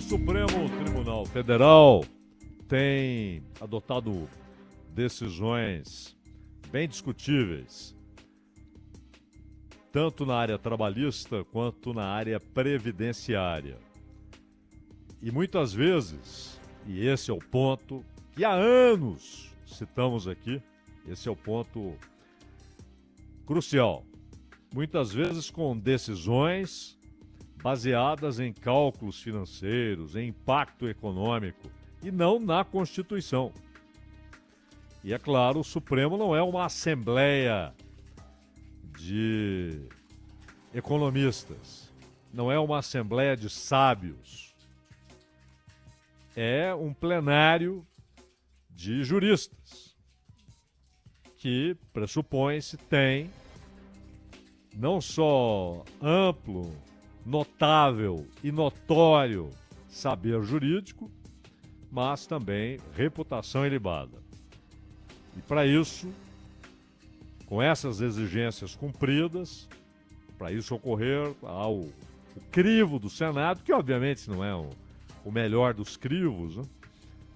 Supremo Tribunal Federal tem adotado decisões bem discutíveis, tanto na área trabalhista quanto na área previdenciária. E muitas vezes, e esse é o ponto que há anos citamos aqui, esse é o ponto crucial, muitas vezes com decisões baseadas em cálculos financeiros, em impacto econômico, e não na Constituição. E é claro, o Supremo não é uma assembleia de economistas, não é uma assembleia de sábios, é um plenário de juristas, que pressupõe-se tem não só amplo, notável e notório saber jurídico, mas também reputação ilibada. E para isso, com essas exigências cumpridas, para isso ocorrer ao o crivo do Senado, que obviamente não é o melhor dos crivos, né?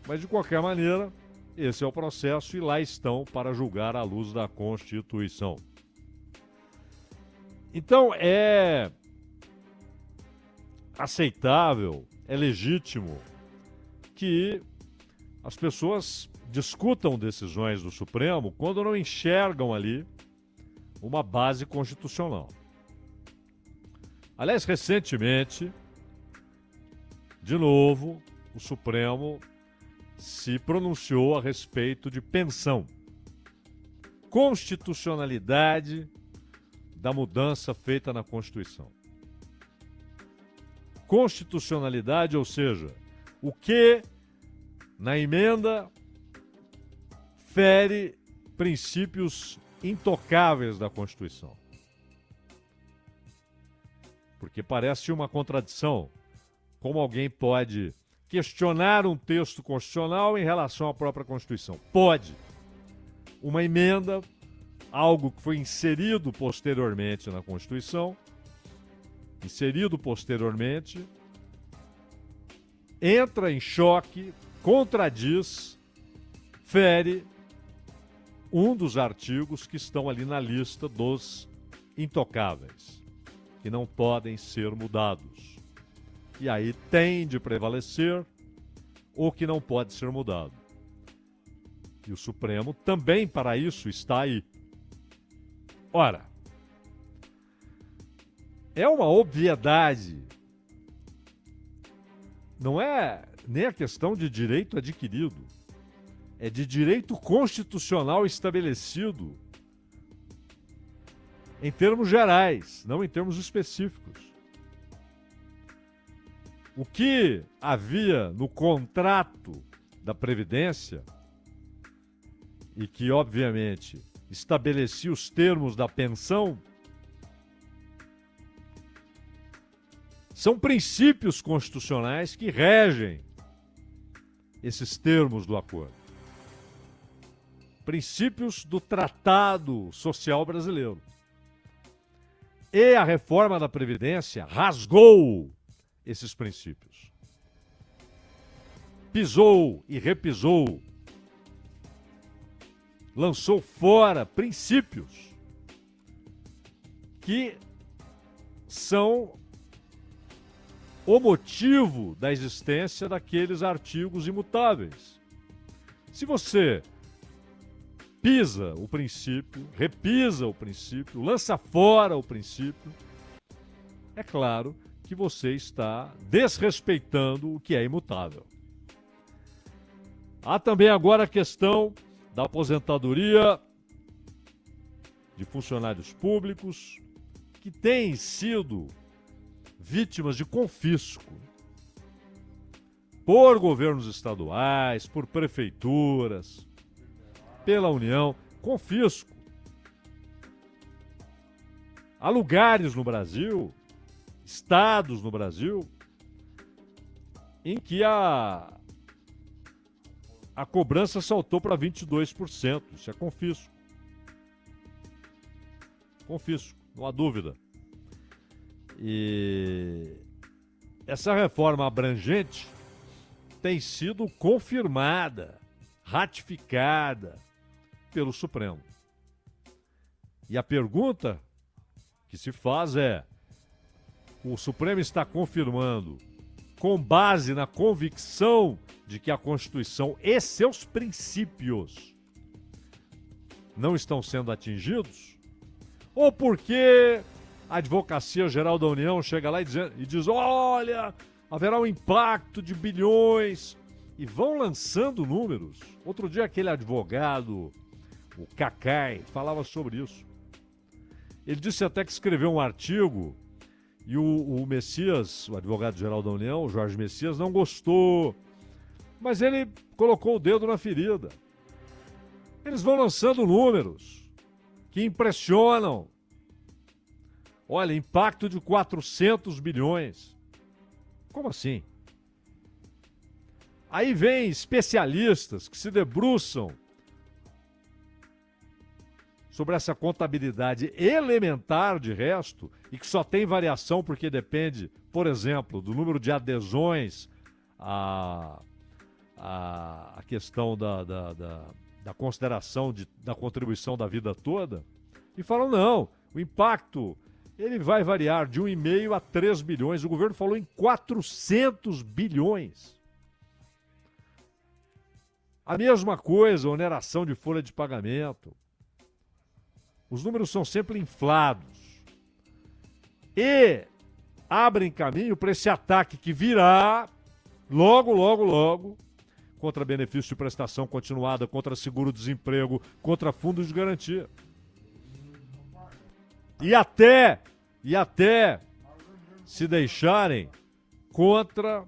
Mas de qualquer maneira, esse é o processo e lá estão para julgar à luz da Constituição. Então é aceitável, é legítimo que as pessoas discutam decisões do Supremo quando não enxergam ali uma base constitucional. Aliás, recentemente, de novo, o Supremo se pronunciou a respeito de pensão. Constitucionalidade da mudança feita na Constituição. Constitucionalidade, ou seja, o que na emenda fere princípios intocáveis da Constituição. Porque parece uma contradição. Como alguém pode questionar um texto constitucional em relação à própria Constituição? Pode. Uma emenda, algo que foi inserido posteriormente na Constituição, entra em choque, contradiz, fere um dos artigos que estão ali na lista dos intocáveis, que não podem ser mudados. E aí tem de prevalecer o que não pode ser mudado. E o Supremo também para isso está aí. Ora, é uma obviedade. Não é nem a questão de direito adquirido. É de direito constitucional estabelecido em termos gerais, não em termos específicos. O que havia no contrato da Previdência e que, obviamente, estabelecia os termos da pensão são princípios constitucionais que regem esses termos do acordo. Princípios do Tratado Social Brasileiro. E a reforma da Previdência rasgou esses princípios. Pisou e repisou. Lançou fora princípios que são o motivo da existência daqueles artigos imutáveis. Se você pisa o princípio, repisa o princípio, lança fora o princípio, é claro que você está desrespeitando o que é imutável. Há também agora a questão da aposentadoria de funcionários públicos que têm sido vítimas de confisco por governos estaduais, por prefeituras, pela União, confisco. Há lugares no Brasil, estados no Brasil, em que a cobrança saltou para 22%. Isso é confisco. Confisco, não há dúvida. E essa reforma abrangente tem sido confirmada, ratificada pelo Supremo. E a pergunta que se faz é: o Supremo está confirmando com base na convicção de que a Constituição e seus princípios não estão sendo atingidos? Ou porque a Advocacia Geral da União chega lá e diz: olha, haverá um impacto de bilhões, e vão lançando números? Outro dia aquele advogado, o Cacai, falava sobre isso. Ele disse até que escreveu um artigo e o Messias, o advogado-geral da União, o Jorge Messias, não gostou. Mas ele colocou o dedo na ferida. Eles vão lançando números que impressionam. Olha, impacto de 400 bilhões. Como assim? Aí vem especialistas que se debruçam sobre essa contabilidade elementar de resto e que só tem variação porque depende, por exemplo, do número de adesões à questão da consideração da contribuição da vida toda, e falam: não, o impacto ele vai variar de 1,5 a 3 bilhões. O governo falou em 400 bilhões. A mesma coisa, oneração de folha de pagamento. Os números são sempre inflados e abrem caminho para esse ataque que virá logo, contra benefício de prestação continuada, contra seguro-desemprego, contra fundos de garantia. E até se deixarem contra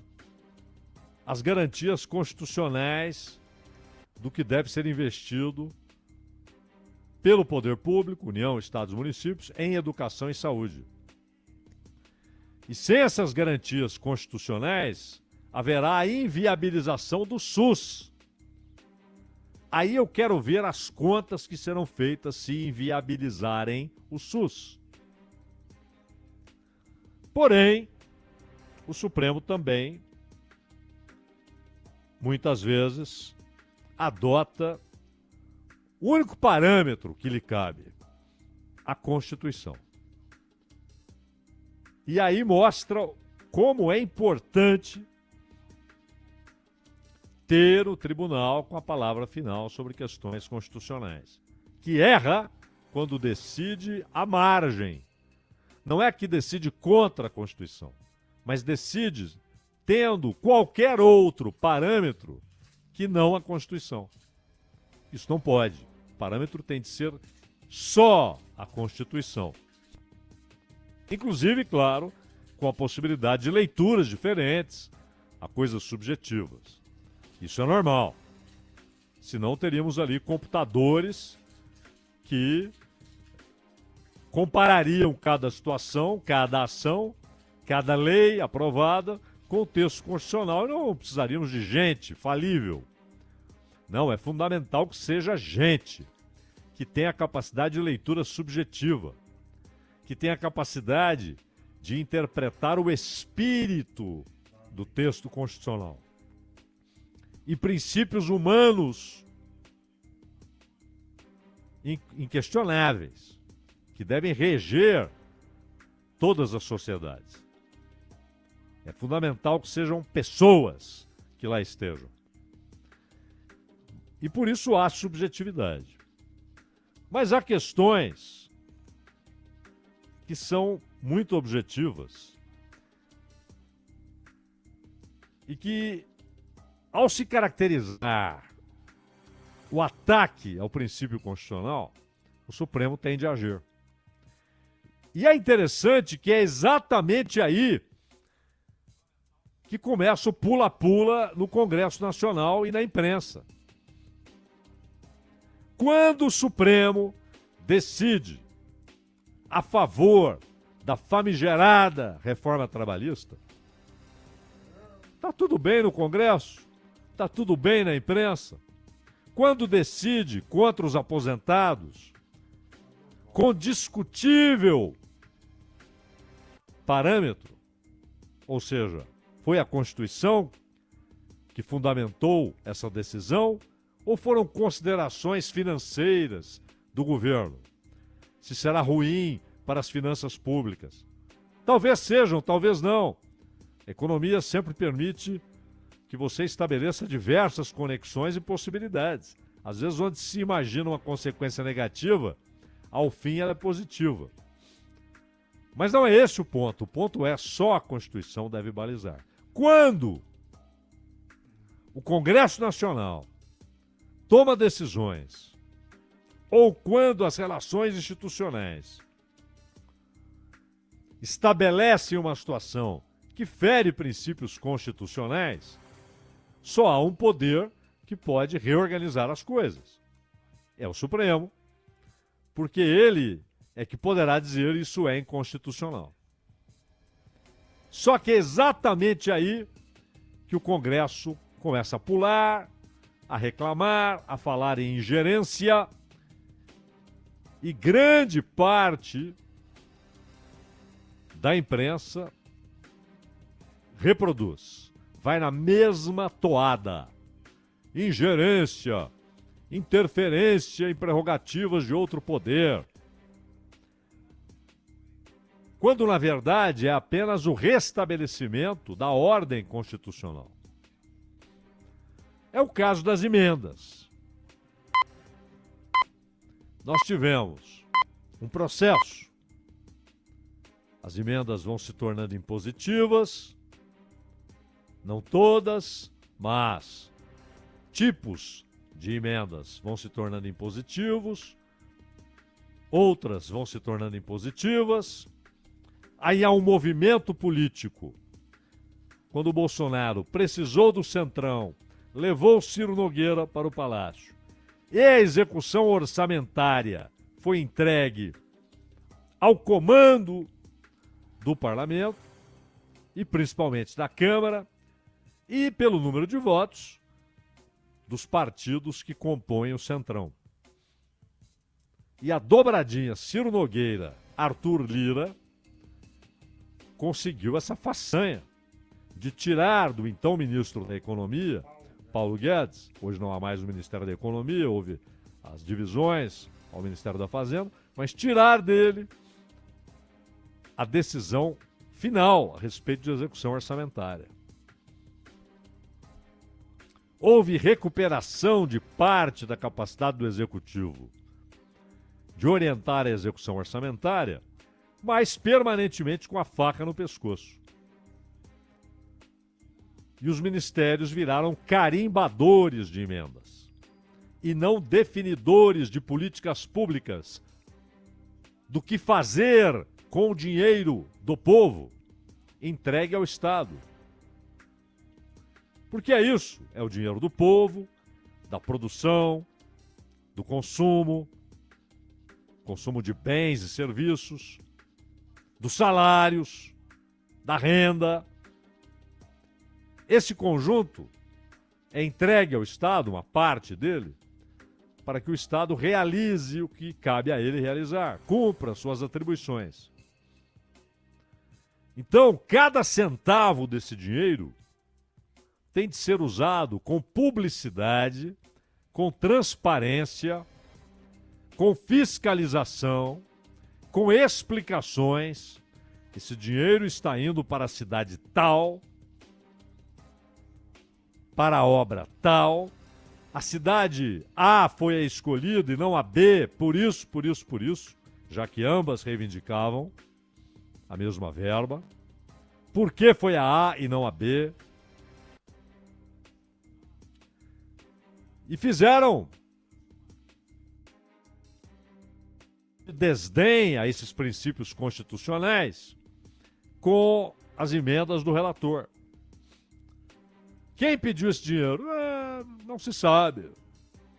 as garantias constitucionais do que deve ser investido pelo poder público, União, Estados e municípios, em educação e saúde. E sem essas garantias constitucionais, haverá a inviabilização do SUS. Aí eu quero ver as contas que serão feitas se inviabilizarem o SUS. Porém, o Supremo também, muitas vezes, adota o único parâmetro que lhe cabe: a Constituição. E aí mostra como é importante ter o tribunal com a palavra final sobre questões constitucionais, que erra quando decide à margem. Não é que decide contra a Constituição, mas decide tendo qualquer outro parâmetro que não a Constituição. Isso não pode. O parâmetro tem de ser só a Constituição. Inclusive, claro, com a possibilidade de leituras diferentes a coisas subjetivas. Isso é normal. Senão teríamos ali computadores que comparariam cada situação, cada ação, cada lei aprovada com o texto constitucional, e não precisaríamos de gente falível. Não, é fundamental que seja gente que tenha a capacidade de leitura subjetiva, que tenha a capacidade de interpretar o espírito do texto constitucional e princípios humanos inquestionáveis, que devem reger todas as sociedades. É fundamental que sejam pessoas que lá estejam. E por isso há subjetividade. Mas há questões que são muito objetivas e que, ao se caracterizar o ataque ao princípio constitucional, o Supremo tem de agir. E é interessante que é exatamente aí que começa o pula-pula no Congresso Nacional e na imprensa. Quando o Supremo decide a favor da famigerada reforma trabalhista, está tudo bem no Congresso, está tudo bem na imprensa. Quando decide contra os aposentados, com discutível parâmetro, Ou seja, foi a Constituição que fundamentou essa decisão ou foram considerações financeiras do governo? Se será ruim para as finanças públicas? Talvez sejam, talvez não. A economia sempre permite que você estabeleça diversas conexões e possibilidades. Às vezes, onde se imagina uma consequência negativa, ao fim ela é positiva. Mas não é esse o ponto. O ponto é só a Constituição deve balizar. Quando o Congresso Nacional toma decisões ou quando as relações institucionais estabelecem uma situação que fere princípios constitucionais, só há um poder que pode reorganizar as coisas. É o Supremo, porque ele é que poderá dizer isso é inconstitucional. Só que é exatamente aí que o Congresso começa a pular, a reclamar, a falar em ingerência, e grande parte da imprensa reproduz, vai na mesma toada. Ingerência, interferência em prerrogativas de outro poder. Quando, na verdade, é apenas o restabelecimento da ordem constitucional. É o caso das emendas. Nós tivemos um processo. As emendas vão se tornando impositivas, não todas, mas tipos de emendas vão se tornando impositivos, outras vão se tornando impositivas. Aí há um movimento político. Quando o Bolsonaro precisou do Centrão, levou Ciro Nogueira para o Palácio. E a execução orçamentária foi entregue ao comando do Parlamento, e principalmente da Câmara, e pelo número de votos dos partidos que compõem o Centrão. E a dobradinha Ciro Nogueira, Arthur Lira, conseguiu essa façanha de tirar do então ministro da Economia, Paulo Guedes, hoje não há mais o Ministério da Economia, houve as divisões ao Ministério da Fazenda, mas tirar dele a decisão final a respeito de execução orçamentária. Houve recuperação de parte da capacidade do Executivo de orientar a execução orçamentária, mas permanentemente com a faca no pescoço. E os ministérios viraram carimbadores de emendas e não definidores de políticas públicas, do que fazer com o dinheiro do povo entregue ao Estado. Porque é isso, é o dinheiro do povo, da produção, do consumo de bens e serviços, dos salários, da renda. Esse conjunto é entregue ao Estado, uma parte dele, para que o Estado realize o que cabe a ele realizar, cumpra suas atribuições. Então, cada centavo desse dinheiro tem de ser usado com publicidade, com transparência, com fiscalização, com explicações. Esse dinheiro está indo para a cidade tal, para a obra tal. A cidade A foi a escolhida e não a B, por isso, já que ambas reivindicavam a mesma verba. Por que foi a A e não a B? E fizeram desdém a esses princípios constitucionais com as emendas do relator. Quem pediu esse dinheiro? Não se sabe.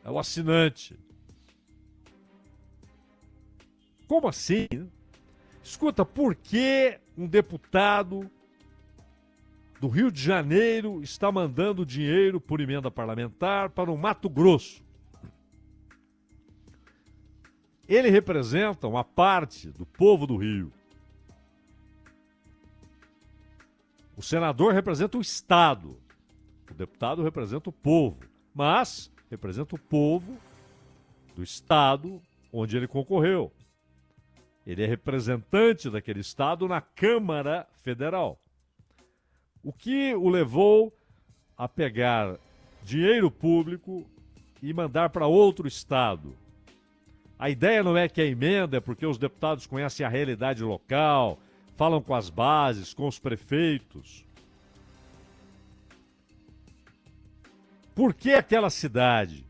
É o assinante. Como assim? Escuta, por que um deputado do Rio de Janeiro está mandando dinheiro por emenda parlamentar para o Mato Grosso? Ele representa uma parte do povo do Rio. O senador representa o Estado. O deputado representa o povo. Mas representa o povo do Estado onde ele concorreu. Ele é representante daquele Estado na Câmara Federal. O que o levou a pegar dinheiro público e mandar para outro Estado? A ideia não é que a emenda é porque os deputados conhecem a realidade local, falam com as bases, com os prefeitos. Por que aquela cidade?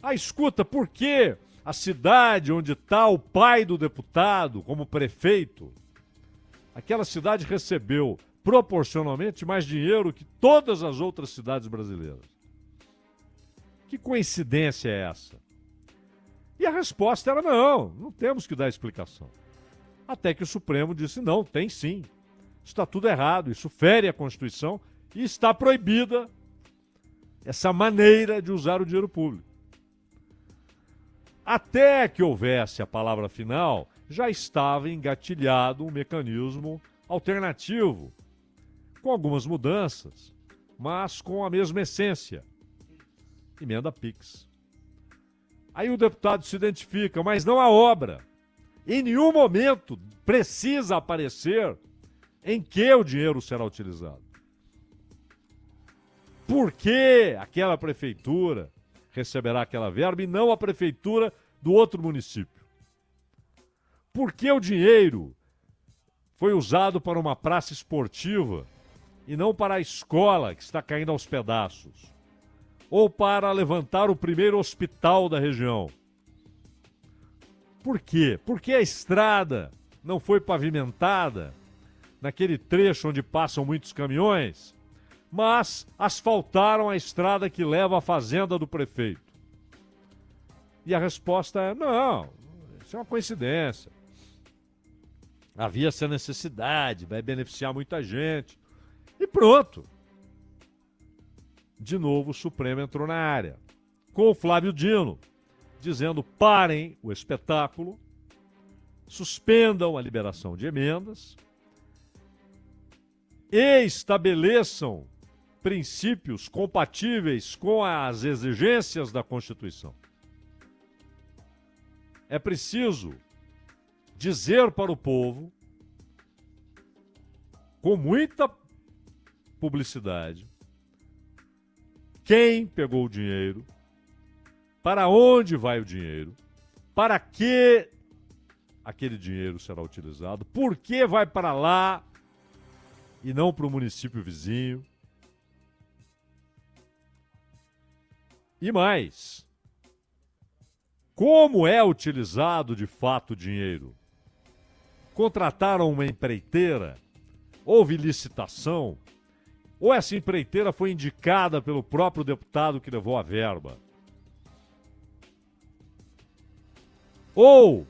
Ah, escuta, por que a cidade onde está o pai do deputado como prefeito, aquela cidade recebeu proporcionalmente mais dinheiro que todas as outras cidades brasileiras? Que coincidência é essa? E a resposta era não temos que dar explicação. Até que o Supremo disse não, tem sim. Isso está tudo errado, isso fere a Constituição e está proibida essa maneira de usar o dinheiro público. Até que houvesse a palavra final, já estava engatilhado um mecanismo alternativo, com algumas mudanças, mas com a mesma essência. Emenda PIX. Aí o deputado se identifica, mas não a obra. Em nenhum momento precisa aparecer em que o dinheiro será utilizado. Por que aquela prefeitura receberá aquela verba e não a prefeitura do outro município? Por que o dinheiro foi usado para uma praça esportiva e não para a escola que está caindo aos pedaços? Ou para levantar o primeiro hospital da região? Por quê? Porque a estrada não foi pavimentada naquele trecho onde passam muitos caminhões, mas asfaltaram a estrada que leva à fazenda do prefeito. E a resposta é, não, isso é uma coincidência. Havia essa necessidade, vai beneficiar muita gente. E pronto. De novo o Supremo entrou na área, com o Flávio Dino, dizendo parem o espetáculo, suspendam a liberação de emendas e estabeleçam princípios compatíveis com as exigências da Constituição. É preciso dizer para o povo, com muita publicidade, quem pegou o dinheiro, para onde vai o dinheiro, para que aquele dinheiro será utilizado, por que vai para lá e não para o município vizinho. E mais, como é utilizado de fato o dinheiro? Contrataram uma empreiteira? Houve licitação? Ou essa empreiteira foi indicada pelo próprio deputado que levou a verba? Ou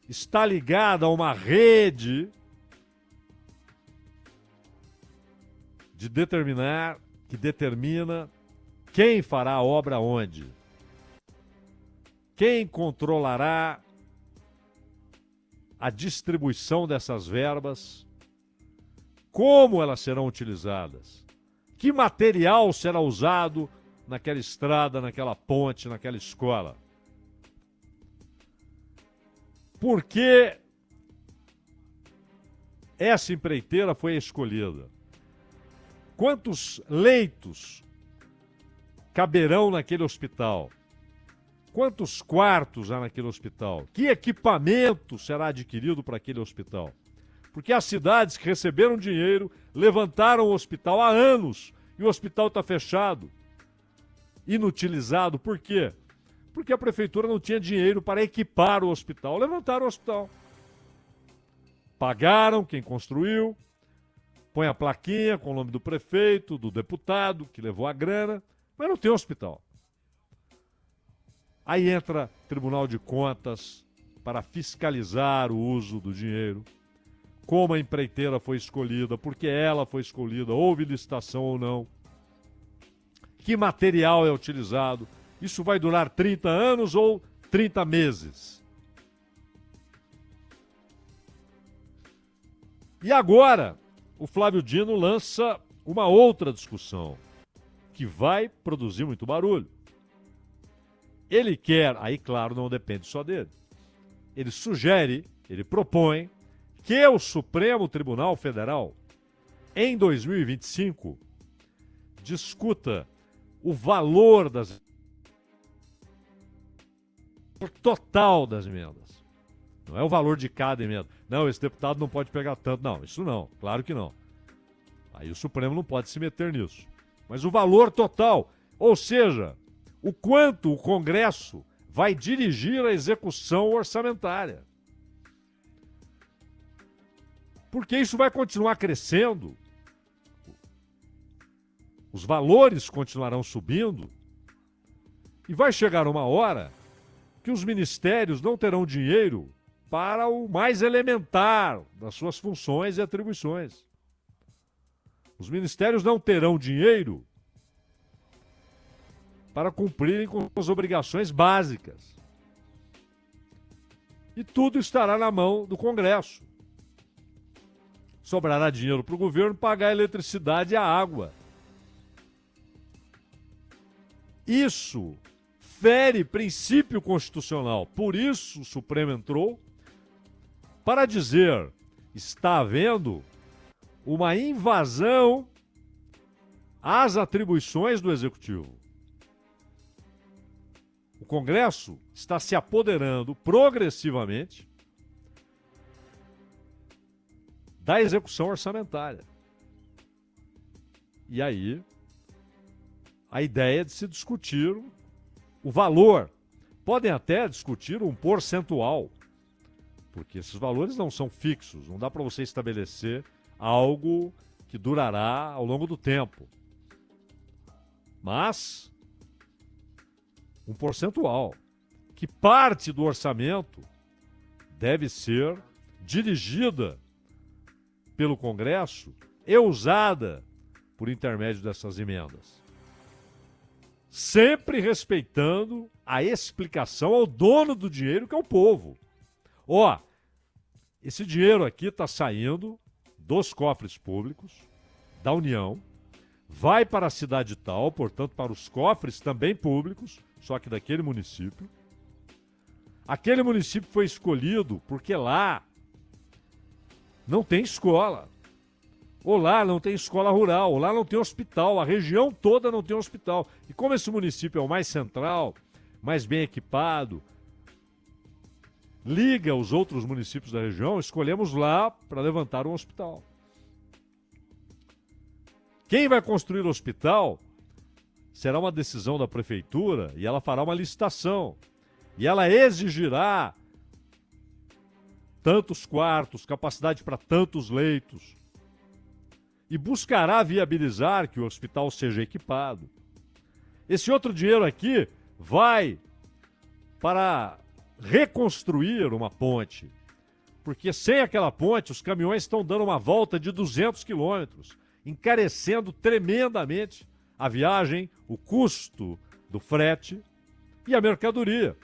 está ligada a uma rede que determina quem fará a obra onde? Quem controlará a distribuição dessas verbas? Como elas serão utilizadas? Que material será usado naquela estrada, naquela ponte, naquela escola? Por que essa empreiteira foi escolhida? Quantos leitos caberão naquele hospital? Quantos quartos há naquele hospital? Que equipamento será adquirido para aquele hospital? Porque as cidades que receberam dinheiro levantaram o hospital há anos e o hospital está fechado, inutilizado. Por quê? Porque a prefeitura não tinha dinheiro para equipar o hospital. Levantaram o hospital. Pagaram quem construiu, põe a plaquinha com o nome do prefeito, do deputado que levou a grana, mas não tem hospital. Aí entra Tribunal de Contas para fiscalizar o uso do dinheiro, como a empreiteira foi escolhida, porque ela foi escolhida, houve licitação ou não, que material é utilizado, isso vai durar 30 anos ou 30 meses. E agora, o Flávio Dino lança uma outra discussão que vai produzir muito barulho. Ele quer, aí claro, não depende só dele, ele sugere, ele propõe que o Supremo Tribunal Federal, em 2025, discuta o valor total das emendas. Não é o valor de cada emenda. Não, esse deputado não pode pegar tanto. Não, isso não, claro que não. Aí o Supremo não pode se meter nisso. Mas o valor total, ou seja, o quanto o Congresso vai dirigir a execução orçamentária. Porque isso vai continuar crescendo, os valores continuarão subindo, e vai chegar uma hora que os ministérios não terão dinheiro para o mais elementar das suas funções e atribuições. Os ministérios não terão dinheiro para cumprirem com as obrigações básicas. E tudo estará na mão do Congresso. Sobrará dinheiro para o governo pagar a eletricidade e a água. Isso fere princípio constitucional. Por isso o Supremo entrou para dizer: está havendo uma invasão às atribuições do Executivo. O Congresso está se apoderando progressivamente da execução orçamentária. E aí, a ideia de se discutir o valor. Podem até discutir um percentual, porque esses valores não são fixos. Não dá para você estabelecer algo que durará ao longo do tempo. Mas um percentual, que parte do orçamento deve ser dirigida pelo Congresso e usada por intermédio dessas emendas. Sempre respeitando a explicação ao dono do dinheiro, que é o povo. Ó, esse dinheiro aqui está saindo dos cofres públicos, da União, vai para a cidade tal, portanto para os cofres também públicos, só que daquele município. Aquele município foi escolhido porque lá não tem escola. Ou lá não tem escola rural, ou lá não tem hospital, a região toda não tem hospital. E como esse município é o mais central, mais bem equipado, liga os outros municípios da região, escolhemos lá para levantar um hospital. Quem vai construir o hospital será uma decisão da prefeitura e ela fará uma licitação. E ela exigirá tantos quartos, capacidade para tantos leitos. E buscará viabilizar que o hospital seja equipado. Esse outro dinheiro aqui vai para reconstruir uma ponte. Porque sem aquela ponte, os caminhões estão dando uma volta de 200 quilômetros, encarecendo tremendamente a viagem, o custo do frete e a mercadoria.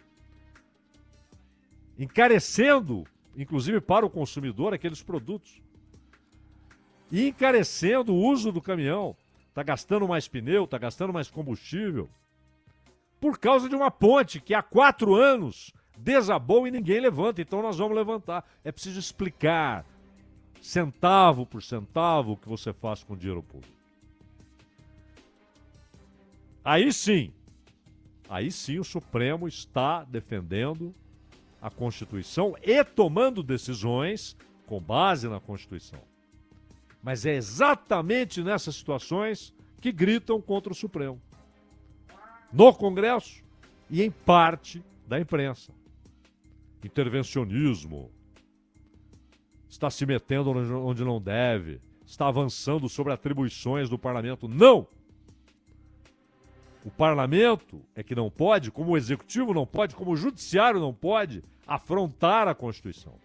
Encarecendo, inclusive para o consumidor, aqueles produtos. E encarecendo o uso do caminhão. Está gastando mais pneu, está gastando mais combustível. Por causa de uma ponte que há 4 anos desabou e ninguém levanta. Então nós vamos levantar. É preciso explicar, centavo por centavo, o que você faz com o dinheiro público. Aí sim o Supremo está defendendo a Constituição e tomando decisões com base na Constituição. Mas é exatamente nessas situações que gritam contra o Supremo. No Congresso e em parte da imprensa. Intervencionismo. Está se metendo onde não deve. Está avançando sobre atribuições do parlamento. Não! O parlamento é que não pode, como o executivo não pode, como o judiciário não pode, afrontar a Constituição.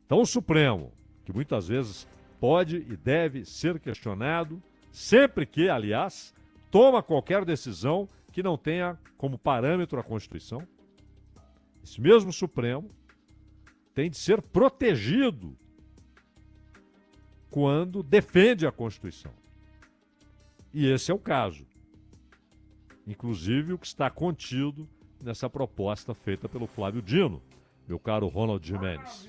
Então o Supremo, que muitas vezes pode e deve ser questionado, sempre que, aliás, toma qualquer decisão que não tenha como parâmetro a Constituição, esse mesmo Supremo tem de ser protegido quando defende a Constituição. E esse é o caso. Inclusive o que está contido nessa proposta feita pelo Flávio Dino, meu caro Ronald Gimenez.